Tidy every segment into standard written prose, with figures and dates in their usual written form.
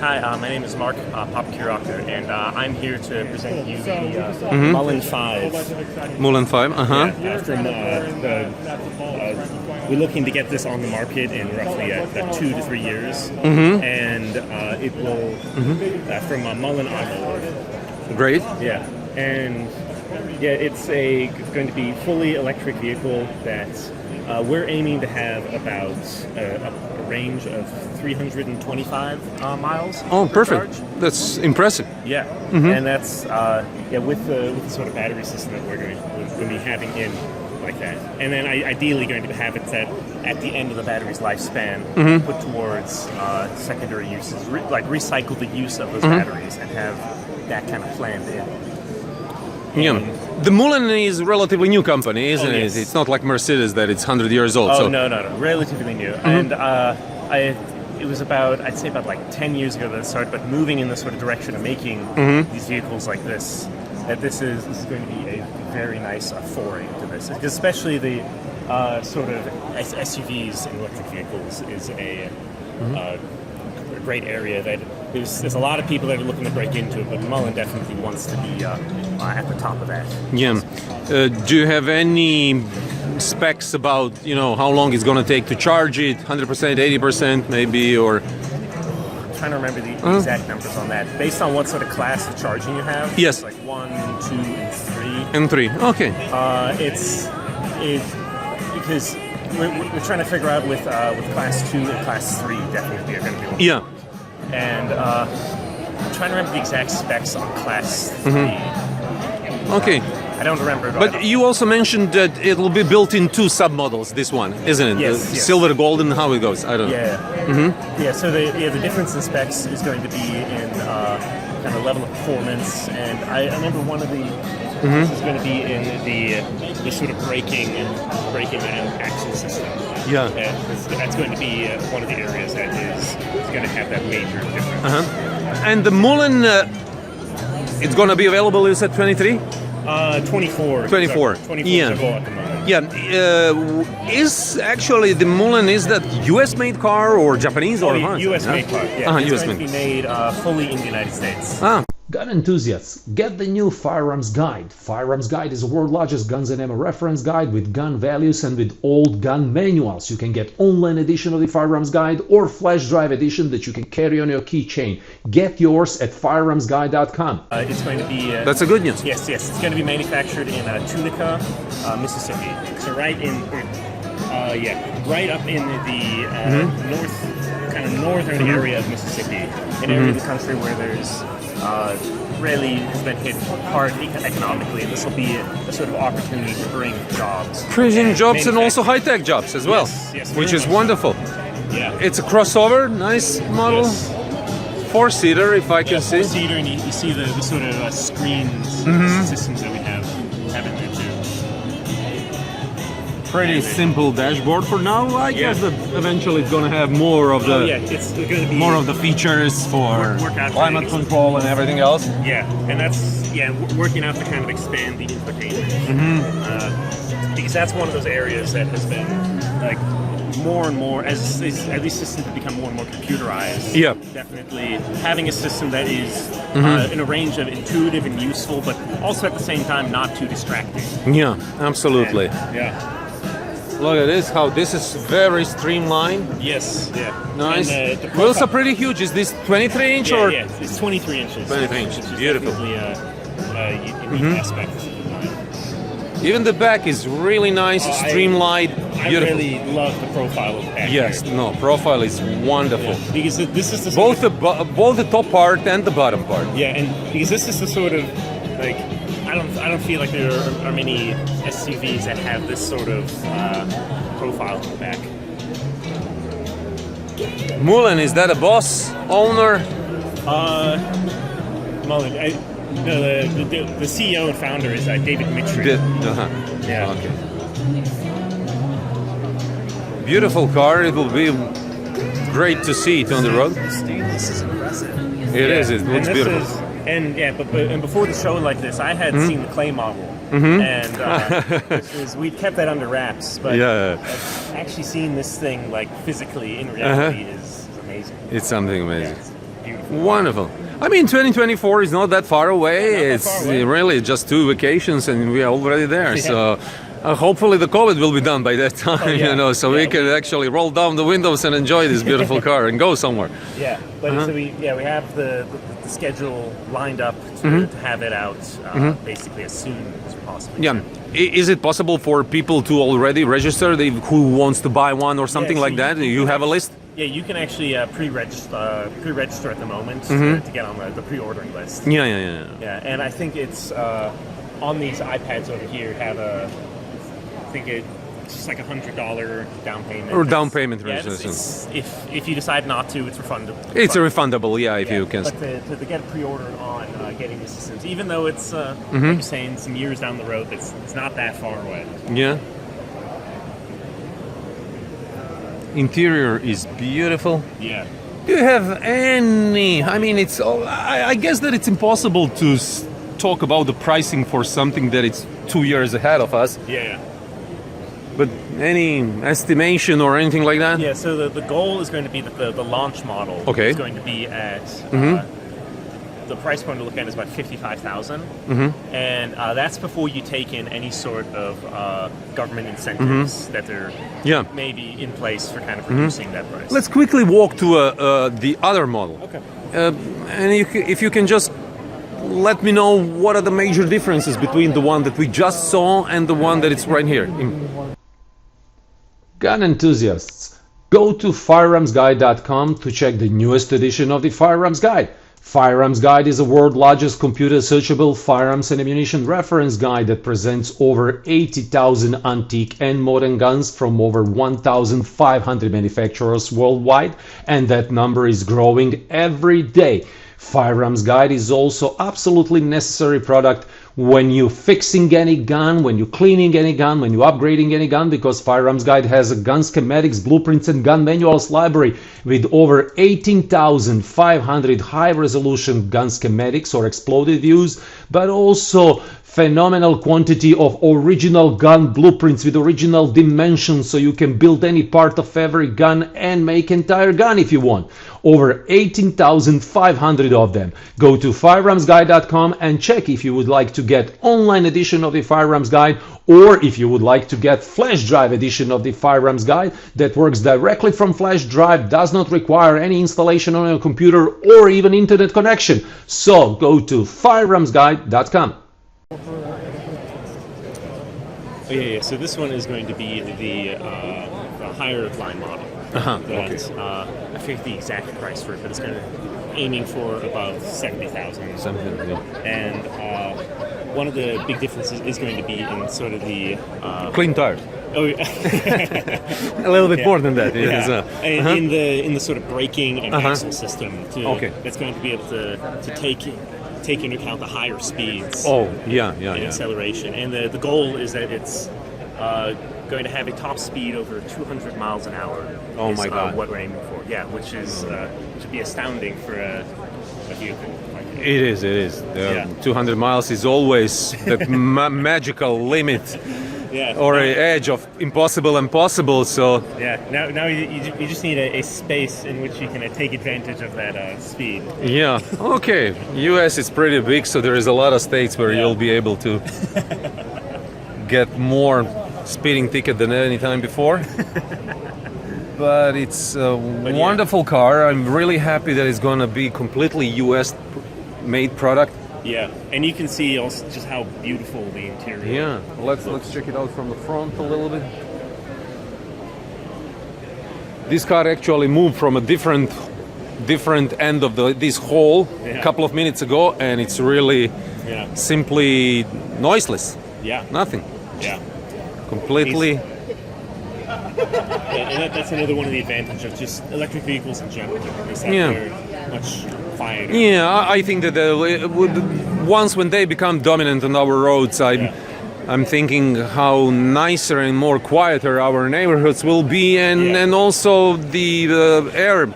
Hi, my name is Mark Popkiracher, and I'm here to present you the Mullen Five. Mullen Five, we're looking to get this on the market in roughly about 2 to 3 years, and it will from Mullen Automotive. Great. Yeah, and it's going to be fully electric vehicle that we're aiming to have about a range of 325 miles. Oh, perfect. Charge. That's impressive. Yeah, and that's with the sort of battery system that we're going to be having in like that, and then ideally going to have it that at the end of the battery's lifespan put towards secondary uses, like recycle the use of those batteries and have that kind of planned in. Yeah. The Mullen is a relatively new company, isn't yes. it? It's not like Mercedes that it's 100 years old. Oh, so. no, relatively new. And it was I'd say about like 10 years ago that it started, but moving in the sort of direction of making these vehicles like this, that this is going to be a very nice foray into this. Because especially the sort of SUVs in electric vehicles is a great area that there's a lot of people that are looking to break into it, but Mullen definitely wants to be at the top of that. Yeah. Do you have any specs about how long it's going to take to charge it? 100%, 80% maybe, or? I'm trying to remember the exact numbers on that. Based on what sort of class of charging you have? Yes. It's like 1, 2, and 3. And 3. Okay. Because we're trying to figure out with class 2 and class 3 definitely are going to be one. Yeah. And I'm trying to remember the exact specs on class 3. Okay. I don't remember. But you also mentioned that it will be built in 2 submodels, this one, isn't it? Yes, The yes. silver, golden, how it goes, I don't know. Yeah. Yeah, so the difference in specs is going to be in kind of level of performance, and I remember one of the is going to be in the sort of braking and axle system. Yeah. That's going to be one of the areas that is going to have that major difference. And the Mullen, it's going to be available, you said 23? 24. 24. 24 Yeah. to go at the moment. Yeah. Is actually the Mullen, is that US-made car or Japanese or what? US-made car. Yeah. It's US going to be made fully in the United States. Gun enthusiasts, get the new Firearms Guide. Firearms Guide is the world's largest guns and ammo reference guide with gun values and with old gun manuals. You can get online edition of the Firearms Guide or flash drive edition that you can carry on your keychain. Get yours at firearmsguide.com. It's going to be... That's a good news. Yes. It's going to be manufactured in Tunica, Mississippi. So right up in the northern area of Mississippi, an area of the country where there's really has been hit hard economically, and this will be a sort of opportunity to bring jobs. Bring jobs and also high-tech jobs as well, yes, which is much wonderful. Yeah. It's a crossover, nice model, Yes. 4-seater if I can see. 4-seater, and you see the sort of screens systems that we have in there too. Pretty simple dashboard for now. I guess that eventually it's going to have more of the it's going to be more of the features for workout climate things. control and everything else. Yeah, and that's working out to kind of expand the infotainment because that's one of those areas that has been like more and more as these systems have become more and more computerized. Yeah, definitely having a system that is in a range of intuitive and useful, but also at the same time not too distracting. Yeah, absolutely. And, Look at this, how this is very streamlined. Yes, yeah. Nice. And, the wheels are pretty huge. Is this 23 inch or? Yeah, it's 23 inches. 23 inches, which is beautiful. Definitely a unique aspect. Even the back is really nice, streamlined, beautiful. I really love the profile of the back. Yes, here. profile is wonderful. Yeah, because this is the both the top part and the bottom part. Yeah, and because this is the sort of like I don't feel like there are many SUVs that have this sort of profile in the back. Mullen, is that a boss owner? Mullen. The CEO and founder is David Mitry. Yeah. Okay. Beautiful car. It will be great to see it on the road. This is impressive. It is. It looks beautiful. And before the show like this, I had seen the clay model, and we kept that under wraps. But actually seeing this thing like physically in reality is amazing. It's something amazing. beautiful. Wonderful. I mean, 2024 is not that far away. Not that It's far away. really just 2 vacations, and we are already there. Yeah. So hopefully the COVID will be done by that time, yeah. you know, so Yeah, we can actually roll down the windows and enjoy this beautiful car and go somewhere. Yeah, but so we have the schedule lined up to have it out basically as soon as possible. Yeah. Is it possible for people to already register who wants to buy one or something so like that? You have a list? Yeah, you can actually pre-register at the moment to get on the pre-ordering list. Yeah. Yeah, and I think it's on these iPads over here have I think it's just like $100 down payment. Or down payment Yeah, registration. if you decide not to, it's refundable. It's a refundable, yeah, if you can. But to get a pre-order on getting the systems, even though it's like you're saying some years down the road, it's not that far away. Yeah. Interior is beautiful. Yeah. Do you have any? I mean, I guess that it's impossible to talk about the pricing for something that it's 2 years ahead of us. Yeah. But any estimation or anything like that? Yeah, so the goal is going to be that the launch model is going to be at the price point to look at is about 55,000, and that's before you take in any sort of government incentives that are maybe in place for kind of reducing that price. Let's quickly walk to the other model. Okay. And if you can just let me know what are the major differences between the one that we just saw and the one that it's right here. Gun enthusiasts, go to firearmsguide.com to check the newest edition of the Firearms Guide. Firearms Guide is the world's largest computer searchable firearms and ammunition reference guide that presents over 80,000 antique and modern guns from over 1,500 manufacturers worldwide, and that number is growing every day. Firearms Guide is also absolutely necessary product when you're fixing any gun, when you're cleaning any gun, when you're upgrading any gun, because Firearms Guide has a gun schematics, blueprints, and gun manuals library with over 18,500 high-resolution gun schematics or exploded views, but also phenomenal quantity of original gun blueprints with original dimensions, so you can build any part of every gun and make entire gun if you want. Over 18,500 of them. Go to firearmsguide.com and check if you would like to get online edition of the Firearms Guide, or if you would like to get flash drive edition of the Firearms Guide that works directly from flash drive, does not require any installation on your computer or even internet connection. So go to firearmsguide.com. Oh, yeah. So this one is going to be the higher line model. I forget the exact price for it, but it's going to aiming for about 70,000. And one of the big differences is going to be in sort of the Clean tires. Oh, yeah. A little bit more than that. And in the sort of braking and axle system, that's going to be able to take into account the higher speeds. And acceleration. And the goal is that it's going to have a top speed over 200 miles an hour. Oh my God! What we're aiming for, which should be astounding for a vehicle. It is. 200 miles is always the magical limit. Or an edge of impossible. So now you just need a space in which you can take advantage of that speed. Okay. U.S. is pretty big, so there is a lot of states where you'll be able to get more speeding ticket than any time before. But it's a wonderful car. I'm really happy that it's going to be completely U.S. made product. Yeah, and you can see also just how beautiful the interior. Let's check it out from the front a little bit. This car actually moved from a different end of this hall a couple of minutes ago, and it's really simply noiseless. Nothing. Completely. And that's another one of the advantages of just electric vehicles in general, is that they're much quieter. I think that once when they become dominant on our roads, I'm thinking how nicer and more quieter our neighborhoods will be, and also the air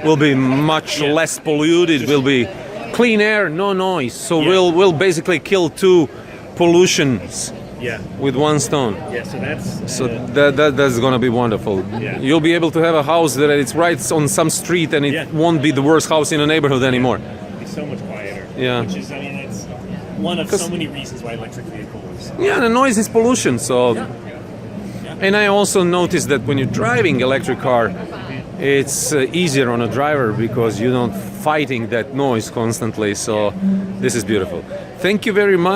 will be much less polluted. Will be clean air, no noise. So we'll basically kill two pollutions Yeah. with one stone. Yeah. So that's So that's gonna be wonderful. Yeah. You'll be able to have a house that it's right on some street, and it Yeah. won't be the worst house in the neighborhood anymore. it'll be so much quieter. Yeah. Which is, I mean, it's one of so many reasons why electric vehicles. Yeah, the noise is pollution. So, and I also noticed that when you're driving electric car, it's easier on a driver because you're not fighting that noise constantly. So, this is beautiful. Thank you very much.